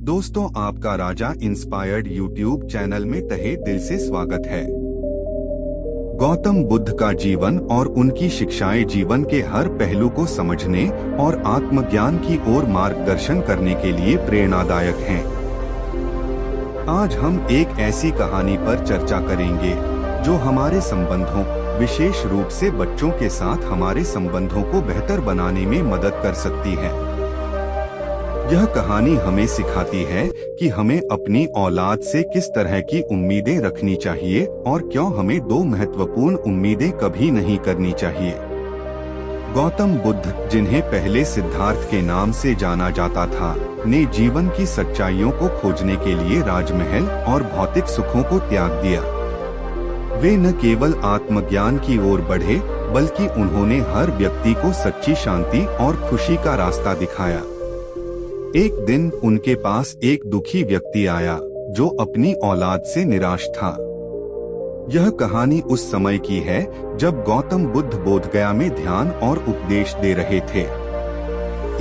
दोस्तों, आपका राजा inspired YouTube channel में तहे दिल से स्वागत है। गौतम बुद्ध का जीवन और उनकी शिक्षाएं जीवन के हर पहलू को समझने और आत्मज्ञान की ओर मार्गदर्शन करने के लिए प्रेरणादायक हैं। आज हम एक ऐसी कहानी पर चर्चा करेंगे जो हमारे संबंधों, विशेष रूप से बच्चों के साथ हमारे संबंधों को बेहतर बनाने में मदद कर सकती है। यह कहानी हमें सिखाती है कि हमें अपनी औलाद से किस तरह की उम्मीदें रखनी चाहिए और क्यों हमें दो महत्वपूर्ण उम्मीदें कभी नहीं करनी चाहिए। गौतम बुद्ध, जिन्हें पहले सिद्धार्थ के नाम से जाना जाता था, ने जीवन की सच्चाइयों को खोजने के लिए राजमहल और भौतिक सुखों को त्याग दिया। वे न केवल आत्मज्ञान की ओर बढ़े, बल्कि उन्होंने हर व्यक्ति को सच्ची शांति और खुशी का रास्ता दिखाया। एक दिन उनके पास एक दुखी व्यक्ति आया जो अपनी औलाद से निराश था। यह कहानी उस समय की है जब गौतम बुद्ध बोधगया में ध्यान और उपदेश दे रहे थे।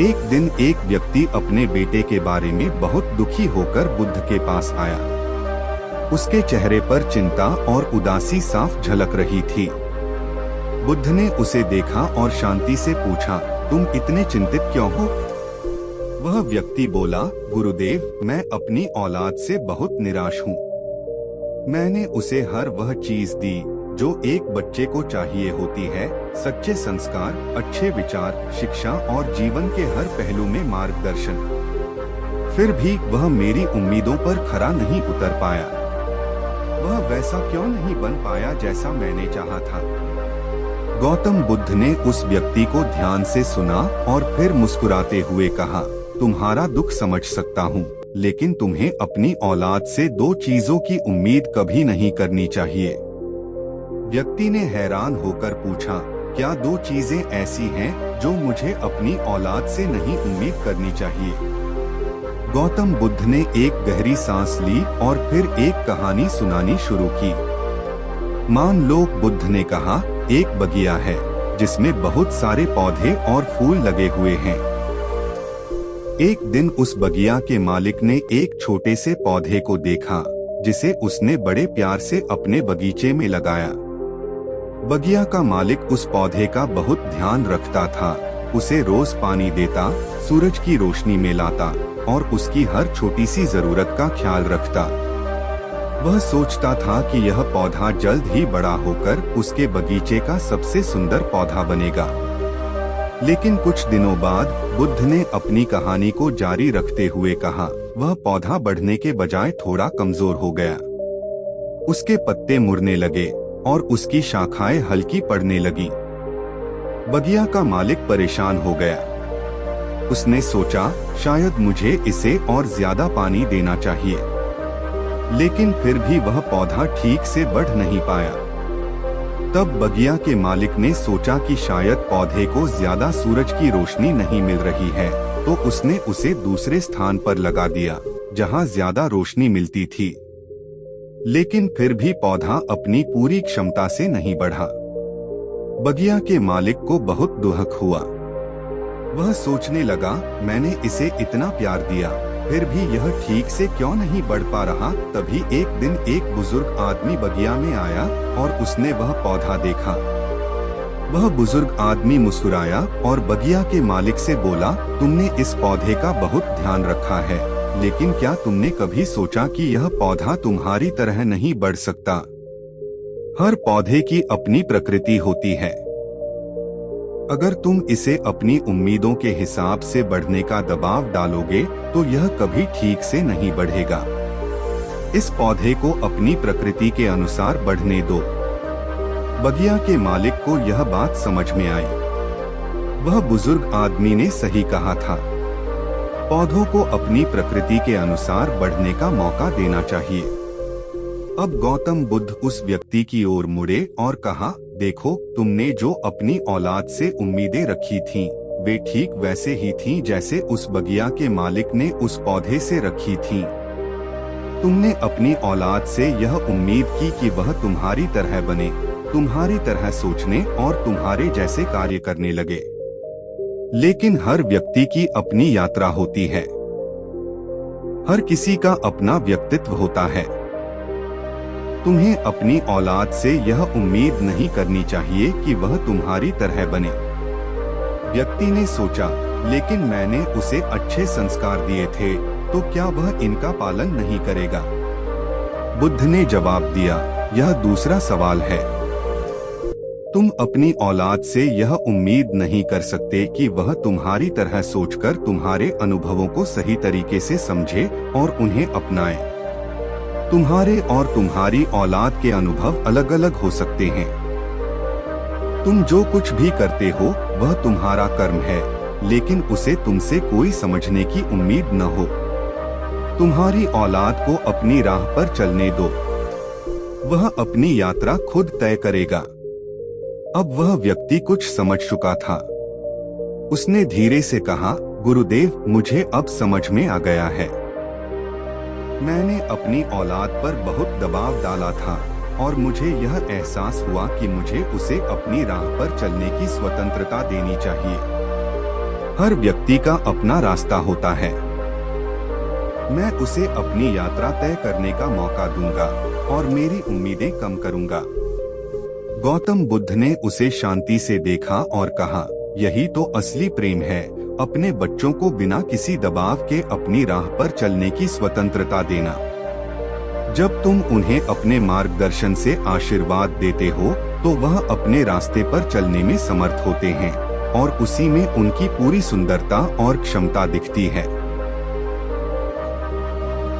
एक दिन एक व्यक्ति अपने बेटे के बारे में बहुत दुखी होकर बुद्ध के पास आया। उसके चेहरे पर चिंता और उदासी साफ झलक रही थी। बुद्ध ने उसे देखा और शांति से पूछा, तुम इतने चिंतित क्यों हो? वह व्यक्ति बोला, गुरुदेव, मैं अपनी औलाद से बहुत निराश हूँ। मैंने उसे हर वह चीज दी जो एक बच्चे को चाहिए होती है, सच्चे संस्कार, अच्छे विचार, शिक्षा और जीवन के हर पहलू में मार्गदर्शन। फिर भी वह मेरी उम्मीदों पर खरा नहीं उतर पाया। वह वैसा क्यों नहीं बन पाया जैसा मैंने चाहा था? गौतम बुद्ध ने उस व्यक्ति को ध्यान से सुना और फिर मुस्कुराते हुए कहा, तुम्हारा दुख समझ सकता हूँ, लेकिन तुम्हें अपनी औलाद से दो चीजों की उम्मीद कभी नहीं करनी चाहिए। व्यक्ति ने हैरान होकर पूछा, क्या दो चीजें ऐसी हैं जो मुझे अपनी औलाद से नहीं उम्मीद करनी चाहिए? गौतम बुद्ध ने एक गहरी सांस ली और फिर एक कहानी सुनानी शुरू की। मान लो, बुद्ध ने कहा, एक बगिया है जिसमें बहुत सारे पौधे और फूल लगे हुए हैं। एक दिन उस बगिया के मालिक ने एक छोटे से पौधे को देखा जिसे उसने बड़े प्यार से अपने बगीचे में लगाया। बगिया का मालिक उस पौधे का बहुत ध्यान रखता था, उसे रोज पानी देता, सूरज की रोशनी में लाता और उसकी हर छोटी सी जरूरत का ख्याल रखता। वह सोचता था कि यह पौधा जल्द ही बड़ा होकर उसके बगीचे का सबसे सुंदर पौधा बनेगा। लेकिन कुछ दिनों बाद बुद्ध ने अपनी कहानी को जारी रखते हुए कहा, वह पौधा बढ़ने के बजाय थोड़ा कमजोर हो गया। उसके पत्ते मुड़ने लगे और उसकी शाखाएं हल्की पड़ने लगी। बगिया का मालिक परेशान हो गया। उसने सोचा, शायद मुझे इसे और ज्यादा पानी देना चाहिए। लेकिन फिर भी वह पौधा ठीक से बढ़ नहीं पाया। तब बगिया के मालिक ने सोचा कि शायद पौधे को ज्यादा सूरज की रोशनी नहीं मिल रही है, तो उसने उसे दूसरे स्थान पर लगा दिया जहां ज्यादा रोशनी मिलती थी। लेकिन फिर भी पौधा अपनी पूरी क्षमता से नहीं बढ़ा। बगिया के मालिक को बहुत दुख हुआ। वह सोचने लगा, मैंने इसे इतना प्यार दिया, फिर भी यह ठीक से क्यों नहीं बढ़ पा रहा? तभी एक दिन एक बुजुर्ग आदमी बगिया में आया और उसने वह पौधा देखा। वह बुजुर्ग आदमी मुस्कुराया और बगिया के मालिक से बोला, तुमने इस पौधे का बहुत ध्यान रखा है, लेकिन क्या तुमने कभी सोचा कि यह पौधा तुम्हारी तरह नहीं बढ़ सकता? हर पौधे की अपनी प्रकृति होती है। अगर तुम इसे अपनी उम्मीदों के हिसाब से बढ़ने का दबाव डालोगे तो यह कभी ठीक से नहीं बढ़ेगा। इस पौधे को अपनी प्रकृति के अनुसार बढ़ने दो। बगिया के मालिक को यह बात समझ में आई। वह बुजुर्ग आदमी ने सही कहा था। पौधों को अपनी प्रकृति के अनुसार बढ़ने का मौका देना चाहिए। अब गौतम बुद्ध उस व्यक्ति की ओर मुड़े और कहा, देखो, तुमने जो अपनी औलाद से उम्मीदें रखी थीं, वे ठीक वैसे ही थीं जैसे उस बगिया के मालिक ने उस पौधे से रखी थीं। तुमने अपनी औलाद से यह उम्मीद की कि वह तुम्हारी तरह बने, तुम्हारी तरह सोचने और तुम्हारे जैसे कार्य करने लगे। लेकिन हर व्यक्ति की अपनी यात्रा होती है। हर किसी का अपना व्यक्तित्व होता है। तुम्हें अपनी औलाद से यह उम्मीद नहीं करनी चाहिए कि वह तुम्हारी तरह बने। व्यक्ति ने सोचा, लेकिन मैंने उसे अच्छे संस्कार दिए थे, तो क्या वह इनका पालन नहीं करेगा? बुद्ध ने जवाब दिया, यह दूसरा सवाल है। तुम अपनी औलाद से यह उम्मीद नहीं कर सकते कि वह तुम्हारी तरह सोचकर तुम्हारे अनुभवों को सही तरीके से समझे और उन्हें अपनाए। तुम्हारे और तुम्हारी औलाद के अनुभव अलग अलग हो सकते हैं। तुम जो कुछ भी करते हो वह तुम्हारा कर्म है, लेकिन उसे तुमसे कोई समझने की उम्मीद न हो। तुम्हारी औलाद को अपनी राह पर चलने दो, वह अपनी यात्रा खुद तय करेगा। अब वह व्यक्ति कुछ समझ चुका था। उसने धीरे से कहा, गुरुदेव, मुझे अब समझ में आ गया है। मैंने अपनी औलाद पर बहुत दबाव डाला था और मुझे यह एहसास हुआ कि मुझे उसे अपनी राह पर चलने की स्वतंत्रता देनी चाहिए। हर व्यक्ति का अपना रास्ता होता है। मैं उसे अपनी यात्रा तय करने का मौका दूंगा और मेरी उम्मीदें कम करूंगा। गौतम बुद्ध ने उसे शांति से देखा और कहा, यही तो असली प्रेम है, अपने बच्चों को बिना किसी दबाव के अपनी राह पर चलने की स्वतंत्रता देना। जब तुम उन्हें अपने मार्गदर्शन से आशीर्वाद देते हो तो वह अपने रास्ते पर चलने में समर्थ होते हैं और उसी में उनकी पूरी सुंदरता और क्षमता दिखती है।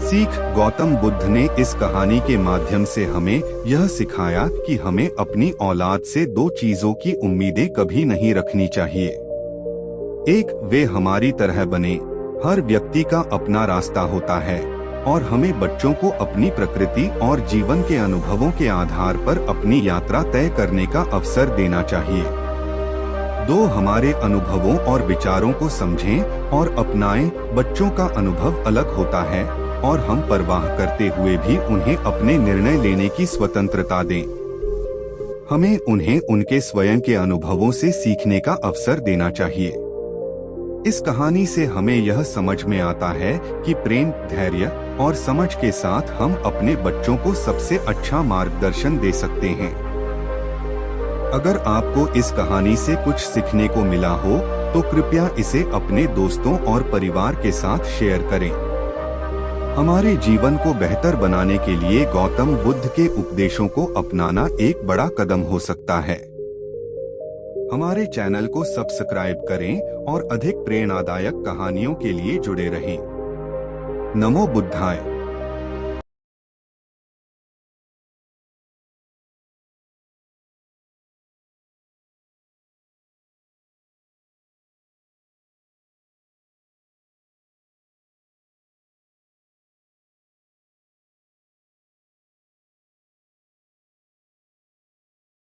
सीख, गौतम बुद्ध ने इस कहानी के माध्यम से हमें यह सिखाया कि हमें अपनी औलाद से दो चीजों की उम्मीदें कभी नहीं रखनी चाहिए। एक, वे हमारी तरह बने। हर व्यक्ति का अपना रास्ता होता है और हमें बच्चों को अपनी प्रकृति और जीवन के अनुभवों के आधार पर अपनी यात्रा तय करने का अवसर देना चाहिए। दो, हमारे अनुभवों और विचारों को समझें और अपनाएं। बच्चों का अनुभव अलग होता है और हम परवाह करते हुए भी उन्हें अपने निर्णय लेने की स्वतंत्रता दें। हमें उन्हें उनके स्वयं के अनुभवों से सीखने का अवसर देना चाहिए। इस कहानी से हमें यह समझ में आता है कि प्रेम, धैर्य और समझ के साथ हम अपने बच्चों को सबसे अच्छा मार्गदर्शन दे सकते हैं। अगर आपको इस कहानी से कुछ सीखने को मिला हो तो कृपया इसे अपने दोस्तों और परिवार के साथ शेयर करें। हमारे जीवन को बेहतर बनाने के लिए गौतम बुद्ध के उपदेशों को अपनाना एक बड़ा कदम हो सकता है। हमारे चैनल को सब्सक्राइब करें और अधिक प्रेरणादायक कहानियों के लिए जुड़े रहें। नमो बुद्धाय।